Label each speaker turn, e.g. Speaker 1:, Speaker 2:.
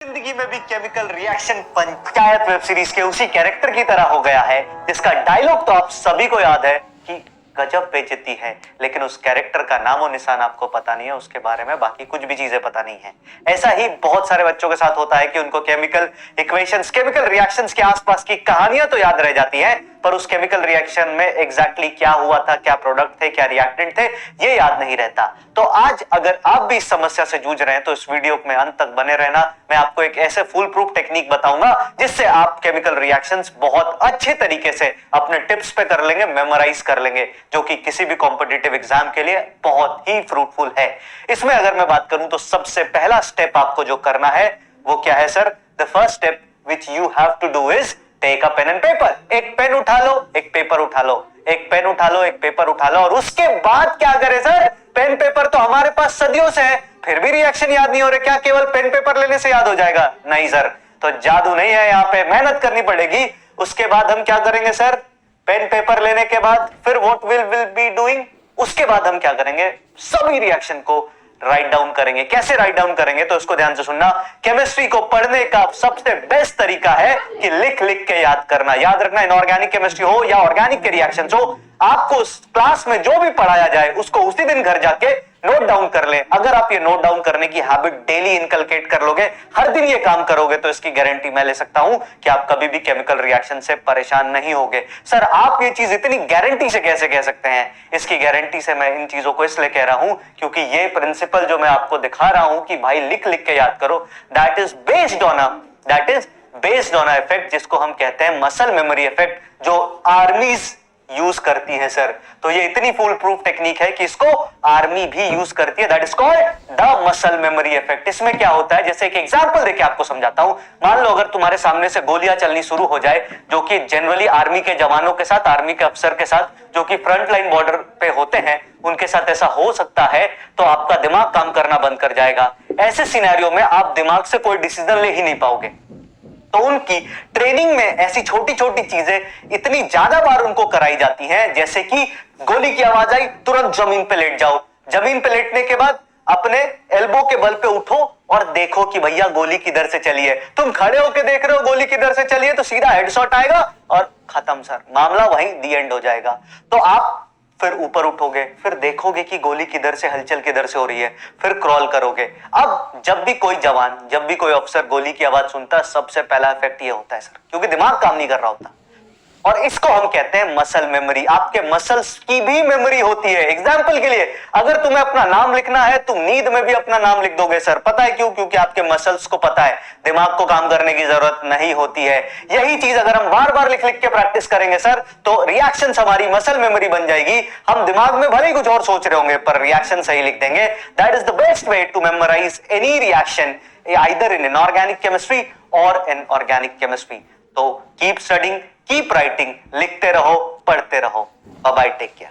Speaker 1: जिंदगी में भी chemical reaction panchayat web series के उसी कैरेक्टर की तरह हो गया है जिसका डायलॉग तो आप सभी को याद है कि गजब बेइज्जती है, लेकिन उस कैरेक्टर का नामो निशान आपको पता नहीं है, उसके बारे में बाकी कुछ भी चीजें पता नहीं है। ऐसा ही बहुत सारे बच्चों के साथ होता है कि उनको केमिकल इक्वेशंस, केमिकल रिएक्शंस के आसपास की कहानियां तो याद रह जाती हैं, पर उस केमिकल रिएक्शन में एग्जैक्टली क्या हुआ था, क्या प्रोडक्ट थे, क्या रिएक्टेंट थे, ये याद नहीं रहता। तो आज अगर आप भी इस समस्या से जूझ रहे हैं तो इस वीडियो में अंत तक बने रहना। मैं आपको एक ऐसे फुल प्रूफ टेक्निक बताऊंगा जिससे आप केमिकल रिएक्शंस बहुत अच्छे तरीके से अपने टिप्स पे कर लेंगे, मेमोराइज कर लेंगे, जो कि किसी भी कॉम्पिटिटिव एग्जाम के लिए बहुत ही फ्रूटफुल है। इसमें अगर मैं बात करूं तो सबसे पहला स्टेप आपको जो करना है वो क्या है sir? The first step which you have to do is take a pen and paper. एक पेन उठा लो, एक पेपर उठा लो, एक पेन उठा लो, एक पेपर उठा लो, और उसके बाद क्या करें सर? पेन पेपर तो हमारे पास सदियों से है, फिर भी रिएक्शन याद नहीं हो रहे, क्या केवल पेन पेपर लेने से याद हो जाएगा? नहीं सर, तो जादू नहीं है, यहाँ पे मेहनत करनी पड़ेगी। उसके बाद हम क्या करेंगे सर? पेन पेपर लेने के बाद फिर व्हाट विल बी डूइंग? उसके बाद हम क्या करेंगे? सभी रिएक्शन को राइट डाउन करेंगे। कैसे राइट डाउन करेंगे? तो इसको ध्यान से सुनना। केमिस्ट्री को पढ़ने का सबसे बेस्ट तरीका है कि लिख लिख के याद करना। याद रखना, इनऑर्गेनिक केमिस्ट्री हो या ऑर्गेनिक के रिएक्शंस हो, आपको क्लास में जो भी पढ़ाया जाए उसको उसी दिन घर जाके नोट डाउन कर ले। अगर आप ये नोट डाउन करने की हैबिट डेली इनकलकेट कर लोगे, हर दिन ये काम करोगे, तो इसकी गारंटी मैं ले सकता हूं कि आप कभी भी केमिकल रिएक्शन से परेशान नहीं होगे। सर आप ये चीज इतनी गारंटी से कैसे कह सकते हैं? इसकी गारंटी से मैं इन चीजों को इसलिए कह रहा हूं क्योंकि ये प्रिंसिपल जो मैं आपको दिखा रहा हूं कि भाई लिख लिख के याद करो, that is based on a effect जिसको हम कहते हैं मसल मेमोरी इफेक्ट, जो आर्मीज यूज करती है सर। तो ये इतनी फुल प्रूफ टेक्निक है कि इसको आर्मी भी यूज करती है, that is called the muscle memory effect. इसमें क्या होता है, जैसे एक एग्जांपल देके आपको समझाता हूं। मान लो अगर तुम्हारे सामने से गोलियां चलनी शुरू हो जाए, जो कि जनरली आर्मी के जवानों के साथ, आर्मी के अफसर के साथ, जो कि फ्रंट लाइन बॉर्डर पे होते हैं, उनके साथ ऐसा हो सकता है, तो आपका दिमाग काम करना बंद कर जाएगा। ऐसे सिनेरियो में आप दिमाग से कोई डिसीजन ले ही नहीं पाओगे। तो उनकी ट्रेनिंग में ऐसी छोटी छोटी चीजें इतनी ज्यादा बार उनको कराई जाती हैं, जैसे कि गोली की आवाज आई, तुरंत जमीन पे लेट जाओ। जमीन पे लेटने के बाद अपने एल्बो के बल पे उठो और देखो कि भैया गोली किधर से चली है। तुम खड़े होकर देख रहे हो गोली किधर से चली है, तो सीधा हेडशॉट आएगा और खत्म सर, मामला वहीं दी एंड हो जाएगा। तो आप फिर ऊपर उठोगे, फिर देखोगे कि गोली किधर से, हलचल किधर से हो रही है, फिर क्रॉल करोगे। अब जब भी कोई जवान, जब भी कोई अफसर गोली की आवाज सुनता है, सबसे पहला इफेक्ट ये होता है सर, क्योंकि दिमाग काम नहीं कर रहा होता, और इसको हम कहते हैं मसल मेमोरी। आपके मसल्स की भी मेमोरी होती है। एग्जांपल के लिए, अगर तुम्हें अपना नाम लिखना है, तुम नींद में भी अपना नाम लिख दोगे सर। पता है क्यों? क्योंकि आपके मसल्स को पता है, दिमाग को काम करने की जरूरत नहीं होती है। यही चीज अगर हम बार बार लिख लिख के प्रैक्टिस करेंगे सर, तो रिएक्शन हमारी मसल मेमोरी बन जाएगी। हम दिमाग में भले ही कुछ और सोच रहे होंगे, पर रिएक्शन सही लिख देंगे। That is the best way to memorise any reaction, either in inorganic chemistry और इन ऑर्गेनिक केमिस्ट्री। तो कीप स्टडिंग, कीप राइटिंग, लिखते रहो, पढ़ते रहो। Bye bye, take care.